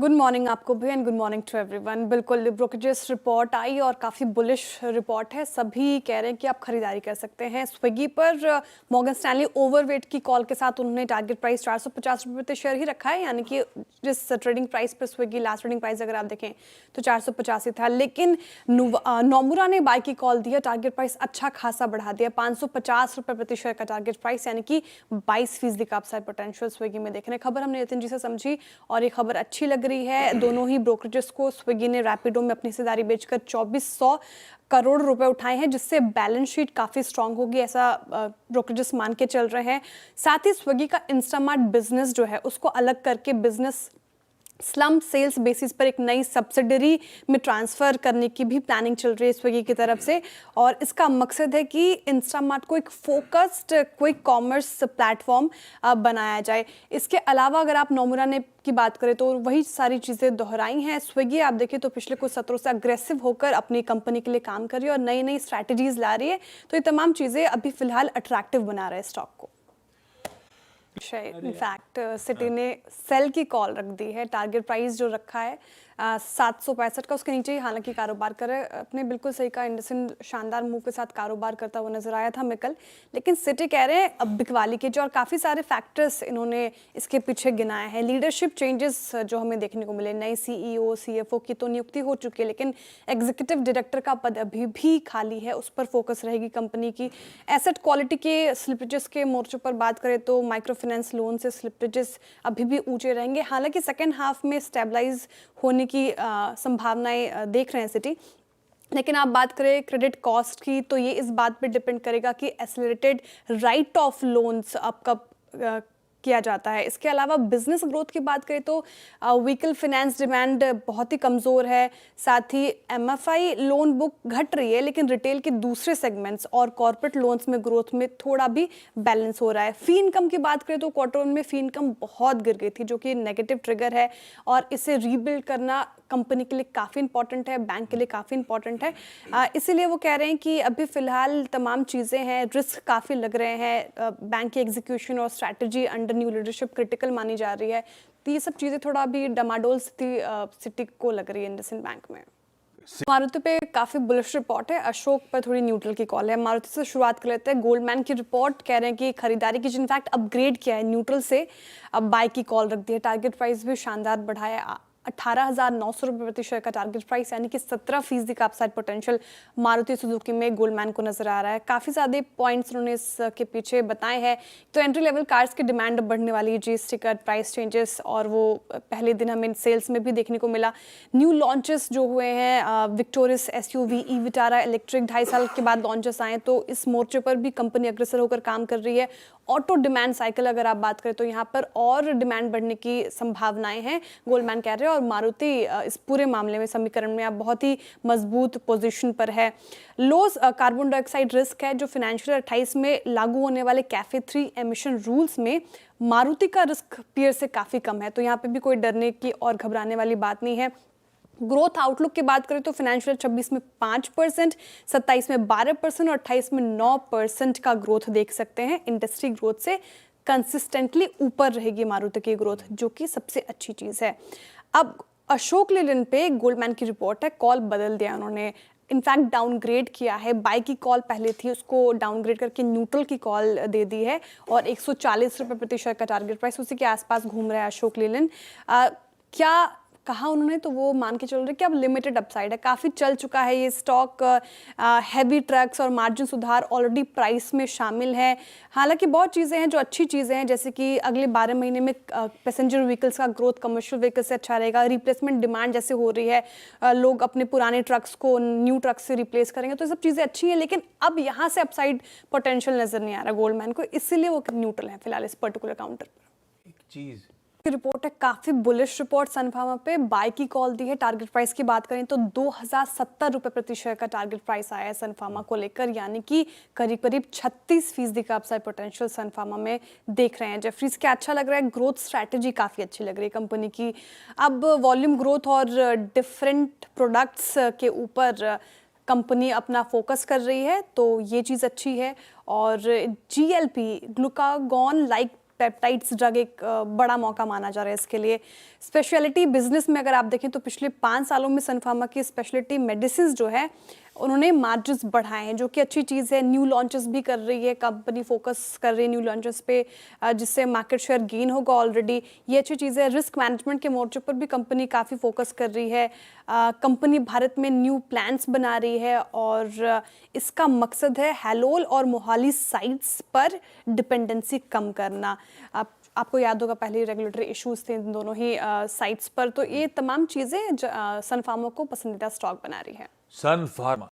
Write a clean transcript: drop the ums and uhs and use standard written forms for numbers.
Good morning आपको भी and good morning to everyone. बिल्कुल ब्रोकरेजेस रिपोर्ट आई और काफ़ी बुलिश रिपोर्ट है। सभी कह रहे हैं कि आप खरीदारी कर सकते हैं स्विगी पर। मॉर्गन स्टैनली ओवरवेट की कॉल के साथ उन्होंने टारगेट प्राइस 450 रुपये प्रति शेयर ही रखा है, यानी कि जिस ट्रेडिंग प्राइस पर स्विगी लास्ट ट्रेडिंग प्राइस अगर आप देखें तो 450 ही था। लेकिन नोमुरा ने बाय की कॉल दी है, टारगेट प्राइस अच्छा खासा बढ़ा दिया, 550 रुपये प्रति शेयर का टारगेट प्राइस, यानी कि 22% का अपसाइड पोटेंशियल स्विगी में देख रहे हैं। खबर हमने नितिन जी से समझी और ये खबर अच्छी लग रही है दोनों ही ब्रोकरेजेस को। स्विगी ने रैपिडो में अपनी हिस्सेदारी बेचकर 2400 करोड़ रुपए उठाए हैं, जिससे बैलेंस शीट काफ़ी स्ट्रांग होगी, ऐसा ब्रोकरेजेस मान के चल रहे हैं। साथ ही स्विगी का इंस्टामार्ट बिजनेस जो है उसको अलग करके बिजनेस स्लम सेल्स बेसिस पर एक नई सब्सिडरी में ट्रांसफ़र करने की भी प्लानिंग चल रही है स्विगी की तरफ से। और इसका मकसद है कि इंस्टामार्ट को एक फोकस्ड क्विक कॉमर्स प्लेटफॉर्म बनाया जाए। इसके अलावा अगर आप नोमुरा ने की बात करें तो वही सारी चीज़ें दोहराई हैं। स्विगी आप देखिए तो पिछले कुछ सत्रों से अग्रेसिव होकर अपनी कंपनी के लिए काम कर रही है और नई नई स्ट्रैटेजीज ला रही है, तो ये तमाम चीज़ें अभी फ़िलहाल अट्रैक्टिव बना रहे हैं स्टॉक को। इनफैक्ट सिटी ने सेल की कॉल रख दी है, टारगेट प्राइस जो रखा है 765 का, उसके नीचे ही हालांकि कारोबार कर रहे हैं। अपने बिल्कुल सही का इंडसिंड शानदार मूव के साथ कारोबार करता हुआ नजर आया था हमें कल, लेकिन सिटी कह रहे हैं अब बिकवाली के जो और काफ़ी सारे फैक्टर्स इन्होंने इसके पीछे गिनाए हैं। लीडरशिप चेंजेस जो हमें देखने को मिले, नई CEO CFO की तो नियुक्ति हो चुकी है, लेकिन एग्जीक्यूटिव डायरेक्टर का पद अभी भी खाली है, उस पर फोकस रहेगी कंपनी की। एसेट क्वालिटी के स्लिपेजेस के मोर्चों पर बात करें तो माइक्रो फाइनेंस लोन से स्लिपेजेस अभी भी ऊंचे रहेंगे, हालांकि सेकेंड हाफ में स्टेबलाइज होने की संभावनाएं देख रहे हैं सिटी। लेकिन आप बात करें क्रेडिट कॉस्ट की तो ये इस बात पे डिपेंड करेगा कि एक्सेलरेटेड राइट ऑफ लोन्स अब कब किया जाता है। इसके अलावा बिजनेस ग्रोथ की बात करें तो व्हीकल फाइनेंस डिमांड बहुत ही कमज़ोर है, साथ ही MFI लोन बुक घट रही है, लेकिन रिटेल के दूसरे सेगमेंट्स और कॉर्पोरेट लोन्स में ग्रोथ में थोड़ा भी बैलेंस हो रहा है। फ़ी इनकम की बात करें तो क्वार्टर वन में फ़ी इनकम बहुत गिर गई थी, जो कि नेगेटिव ट्रिगर है और इसे रीबिल्ड करना कंपनी के लिए काफ़ी इंपॉर्टेंट है, बैंक के लिए काफ़ी इंपॉर्टेंट है। इसीलिए वो कह रहे हैं कि अभी फ़िलहाल तमाम चीज़ें हैं, रिस्क काफ़ी लग रहे हैं, बैंक की एग्जीक्यूशन और strategy under new leadership critical मानी जा रही है, तो ये सब चीज़ें थोड़ा अभी डमाडोल सिटी को लग रही है इंडसइंड बैंक में। मारुति पे काफ़ी बुलिश रिपोर्ट है, अशोक पर थोड़ी न्यूट्रल की कॉल है। मारुति से शुरुआत कर लेते हैं। गोल्डमैन की रिपोर्ट कह रहे हैं कि खरीदारी की इनफैक्ट अपग्रेड किया है न्यूट्रल से, अब बाय की कॉल रख दी है। टारगेट प्राइस भी शानदार बढ़ाया, 18,900 रुपये प्रति शेयर का टारगेट प्राइस, यानी कि 17% का अपसाइड पोटेंशियल मारुति सुजुकी में गोल्डमैन को नजर आ रहा है। काफ़ी ज़्यादा पॉइंट्स उन्होंने इसके पीछे बताए हैं। तो एंट्री लेवल कार्स की डिमांड बढ़ने वाली है, GST कट, प्राइस चेंजेस, और वो पहले दिन हमें सेल्स में भी देखने को मिला। न्यू लॉन्चेस जो हुए हैं, victorious SUV e Vitara electric 2.5 साल के बाद लॉन्चेस आए, तो इस मोर्चे पर भी कंपनी अग्रसर होकर काम कर रही है। ऑटो डिमांड साइकिल अगर आप बात करें तो यहाँ पर और डिमांड बढ़ने की संभावनाएं हैं, गोल्डमैन कह रहे हैं। और मारुति इस पूरे मामले में समीकरण में अब बहुत ही मजबूत पोजीशन पर है। लो कार्बन डाइऑक्साइड रिस्क है, जो फाइनेंशियल 28 में लागू होने वाले कैफे 3 एमिशन रूल्स में मारुति का रिस्क पीयर से काफ़ी कम है, तो यहाँ पे भी कोई डरने की और घबराने वाली बात नहीं है। ग्रोथ आउटलुक की बात करें तो फाइनेंशियल 26 में 5%, 27 में 12% और 28 में 9% का ग्रोथ देख सकते हैं। इंडस्ट्री ग्रोथ से कंसिस्टेंटली ऊपर रहेगी मारुति की ग्रोथ, जो कि सबसे अच्छी चीज़ है। अब अशोक लेलैंड पे गोल्डमैन की रिपोर्ट है, कॉल बदल दिया उन्होंने, इनफैक्ट डाउनग्रेड किया है। बाय की कॉल पहले थी, उसको डाउनग्रेड करके न्यूट्रल की कॉल दे दी है और 140 रुपये प्रति शेयर का टारगेट प्राइस उसी के आसपास घूम रहा है अशोक लेलैंड। क्या कहा उन्होंने तो वो मान के चल रहे कि अब लिमिटेड अपसाइड है, काफ़ी चल चुका है ये स्टॉक। हैवी ट्रक्स और मार्जिन सुधार ऑलरेडी प्राइस में शामिल है। हालांकि बहुत चीज़ें हैं जो अच्छी चीज़ें हैं, जैसे कि अगले 12 महीने में पैसेंजर व्हीकल्स का ग्रोथ कमर्शियल व्हीकल से अच्छा रहेगा। रिप्लेसमेंट डिमांड जैसे हो रही है, लोग अपने पुराने ट्रक्स को न्यू ट्रक्स से रिप्लेस करेंगे, तो ये सब चीज़ें अच्छी हैं। लेकिन अब यहाँ से अपसाइड पोटेंशियल नज़र नहीं आ रहा गोल्डमैन को, इसीलिए वो न्यूट्रल है फिलहाल इस पर्टिकुलर काउंटर पर। एक चीज़ रिपोर्ट है, काफी बुलिश रिपोर्ट सन फार्मा पे, बाय की कॉल दी है। टारगेट प्राइस की बात करें तो 2070 रुपये प्रति शेयर का टारगेट प्राइस आया है सन फार्मा को लेकर, यानी कि करीब करीब 36% का अपसाइड पोटेंशियल सन फार्मा में देख रहे हैं। जेफरीज क्या अच्छा लग रहा है, ग्रोथ स्ट्रैटेजी काफ़ी अच्छी लग रही है कंपनी की। अब वॉल्यूम ग्रोथ और डिफरेंट प्रोडक्ट्स के ऊपर कंपनी अपना फोकस कर रही है, तो ये चीज़ अच्छी है। और GLP glucagon like peptides drug एक बड़ा मौका माना जा रहा है इसके लिए। स्पेशलिटी बिजनेस में अगर आप देखें तो पिछले 5 सालों में सन फार्मा की स्पेशलिटी मेडिसिन जो है उन्होंने मार्जिन्स बढ़ाए हैं, जो कि अच्छी चीज़ है। न्यू लॉन्चेस भी कर रही है कंपनी, फोकस कर रही है न्यू लॉन्चेस पे, जिससे मार्केट शेयर गेन होगा ऑलरेडी, ये अच्छी चीज़ है। रिस्क मैनेजमेंट के मोर्चे पर भी कंपनी काफ़ी फोकस कर रही है। कंपनी भारत में न्यू प्लान्स बना रही है और इसका मकसद है हैलोल और मोहाली साइट्स पर डिपेंडेंसी कम करना। आपको याद होगा पहले रेगुलेटरी इश्यूज थे इन दोनों ही साइट्स पर, तो ये तमाम चीज़ें सन फार्मा को पसंदीदा स्टॉक बना रही है। सन फार्मा